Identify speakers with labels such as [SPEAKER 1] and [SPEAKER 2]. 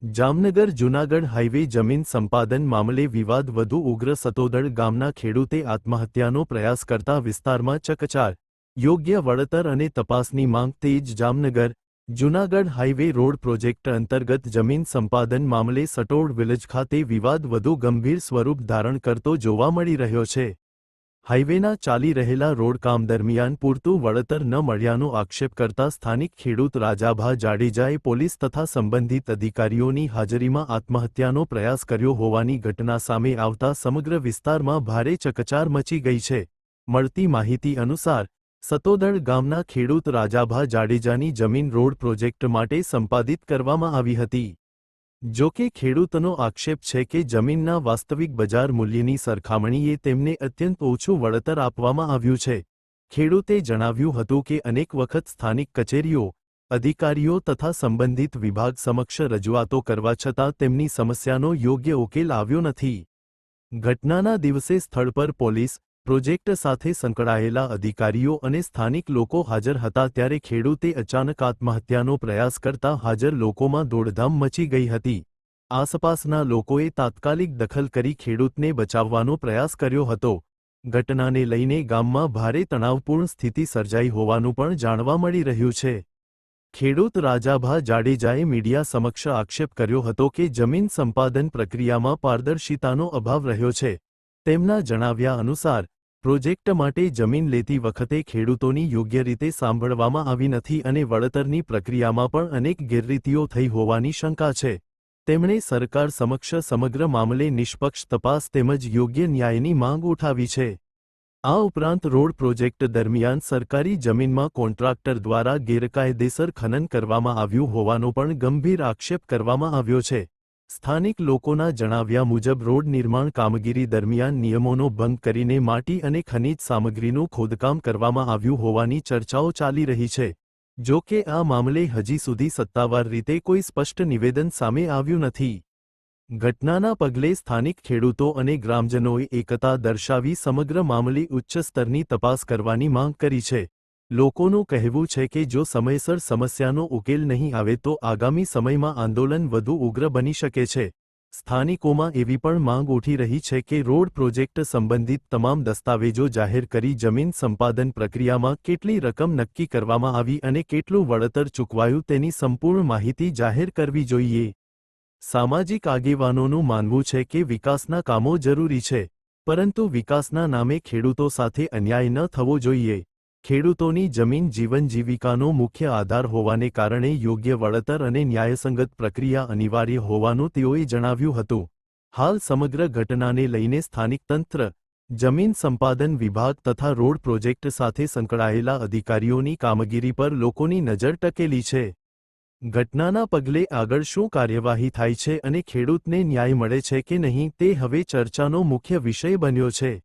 [SPEAKER 1] Jamnagar Junagadh highway જમીન સંપાદન મામલે વિવાદ વધુ ઉગ્ર સતોદળ ગામના ખેડૂતે આત્મહત્યાનો પ્રયાસ કરતા વિસ્તારમાં ચકચાર યોગ્ય વળતર અને તપાસની માંગ તેજ Jamnagar Junagadh highway road project અંતર્ગત જમીન સંપાદન મામલે સટોડ વિલેજ ખાતે વિવાદ વધુ ગંભીર સ્વરૂપ ધારણ કરતો જોવા મળી રહ્યો છે। હાઈવેના ચાલી રહેલા રોડકામ દરમિયાન પૂરતું વળતર ન મળ્યાનો આક્ષેપ કરતા સ્થાનિક ખેડૂત રાજાભા જાડેજાએ પોલીસ તથા સંબંધિત અધિકારીઓની હાજરીમાં આત્મહત્યાનો પ્રયાસ કર્યો હોવાની ઘટના સામે આવતા સમગ્ર વિસ્તારમાં ભારે ચકચાર મચી ગઈ છે। મળતી માહિતી અનુસાર સતોદળ ગામના ખેડૂત રાજાભા જાડેજાની જમીન રોડ પ્રોજેક્ટ માટે સંપાદિત કરવામાં આવી હતી। જો કે ખેડૂતનો આક્ષેપ છે કે જમીનના વાસ્તવિક બજાર મૂલ્યની સરખામણીએ તેમને અત્યંત ઓછું વળતર આપવામાં આવ્યું છે। ખેડૂતે જણાવ્યું હતું કે અનેક વખત સ્થાનિક કચેરીઓ અધિકારીઓ તથા સંબંધિત વિભાગ સમક્ષ રજૂઆતો કરવા છતાં તેમની સમસ્યાનો યોગ્ય ઉકેલ આવ્યો નથી। ઘટનાના દિવસે સ્થળ પર પોલીસ પ્રોજેક્ટ સાથે સંકળાયેલા અધિકારીઓ અને સ્થાનિક લોકો હાજર હતા ત્યારે ખેડૂતે અચાનક આત્મહત્યાનો પ્રયાસ કરતા હાજર લોકોમાં દોડધામ મચી ગઈ હતી। આસપાસના લોકોએ તાત્કાલિક દખલ કરી ખેડૂતને બચાવવાનો પ્રયાસ કર્યો હતો। ઘટનાને લઈને ગામમાં ભારે તણાવપૂર્ણ સ્થિતિ સર્જાઈ હોવાનું પણ જાણવા મળી રહ્યું છે। ખેડૂત રાજાભા જાડેજાએ મીડિયા સમક્ષ આક્ષેપ કર્યો હતો કે જમીન સંપાદન પ્રક્રિયામાં પારદર્શિતાનો અભાવ રહ્યો છે। તેમના જણાવ્યા અનુસાર પ્રોજેક્ટ માટે જમીન લેતી વખતે ખેડૂતોની યોગ્ય રીતે સાંભળવામાં આવી નથી અને વળતરની પ્રક્રિયામાં પણ અનેક ગેરરીતિઓ થઈ હોવાની શંકા છે। તેમણે સરકાર સમક્ષ સમગ્ર મામલે નિષ્પક્ષ તપાસ તેમજ યોગ્ય ન્યાયની માંગ ઉઠાવી છે। આ ઉપરાંત રોડ પ્રોજેક્ટ દરમિયાન સરકારી જમીનમાં કોન્ટ્રાક્ટર દ્વારા ગેરકાયદેસર ખનન કરવામાં આવ્યું હોવાનો પણ ગંભીર આક્ષેપ કરવામાં આવ્યો છે। સ્થાનિક લોકોના જણાવ્યા મુજબ રોડ નિર્માણ કામગીરી દરમિયાન નિયમોનો ભંગ કરીને માટી અને ખનિજ સામગ્રીનું ખોદકામ કરવામાં આવ્યું હોવાની ચર્ચાઓ ચાલી રહી છે। જો કે આ મામલે હજી સુધી સત્તાવાર રીતે કોઈ સ્પષ્ટ નિવેદન સામે આવ્યું નથી। ઘટનાના પગલે સ્થાનિક ખેડૂતો અને ગ્રામજનોએ એકતા દર્શાવી સમગ્ર મામલે ઉચ્ચ સ્તરની તપાસ કરવાની માંગ કરી છે। લોકોનું કહેવું છે કે જો સમયસર સમસ્યાનો ઉકેલ નહીં આવે તો આગામી સમયમાં આંદોલન વધુ ઉગ્ર બની શકે છે। સ્થાનિકોમાં એવી પણ માંગ ઉઠી રહી છે કે રોડ પ્રોજેક્ટ સંબંધિત તમામ દસ્તાવેજો જાહેર કરી જમીન સંપાદન પ્રક્રિયામાં કેટલી રકમ નક્કી કરવામાં આવી અને કેટલું વળતર ચૂકવાયું તેની સંપૂર્ણ માહિતી જાહેર કરવી જોઈએ। સામાજિક આગેવાનોનું માનવું છે કે વિકાસના કામો જરૂરી છે, પરંતુ વિકાસના નામે ખેડૂતો સાથે અન્યાય ન થવો જોઈએ। ખેડૂતોની જમીન જીવન જીવિકાનો મુખ્ય આધાર હોવાને કારણે યોગ્ય વળતર અને ન્યાયસંગત પ્રક્રિયા અનિવાર્ય હોવાનું તેઓએ જણાવ્યું હતું। હાલ સમગ્ર ઘટનાને લઈને સ્થાનિક તંત્ર, જમીન સંપાદન વિભાગ તથા રોડ પ્રોજેક્ટ સાથે સંકળાયેલા અધિકારીઓની કામગીરી પર લોકોની નજર ટકેલી છે। ઘટનાના પગલે આગળ શું કાર્યવાહી થાય છે અને ખેડૂતને ન્યાય મળે છે કે નહીં તે હવે ચર્ચાનો મુખ્ય વિષય બન્યો છે।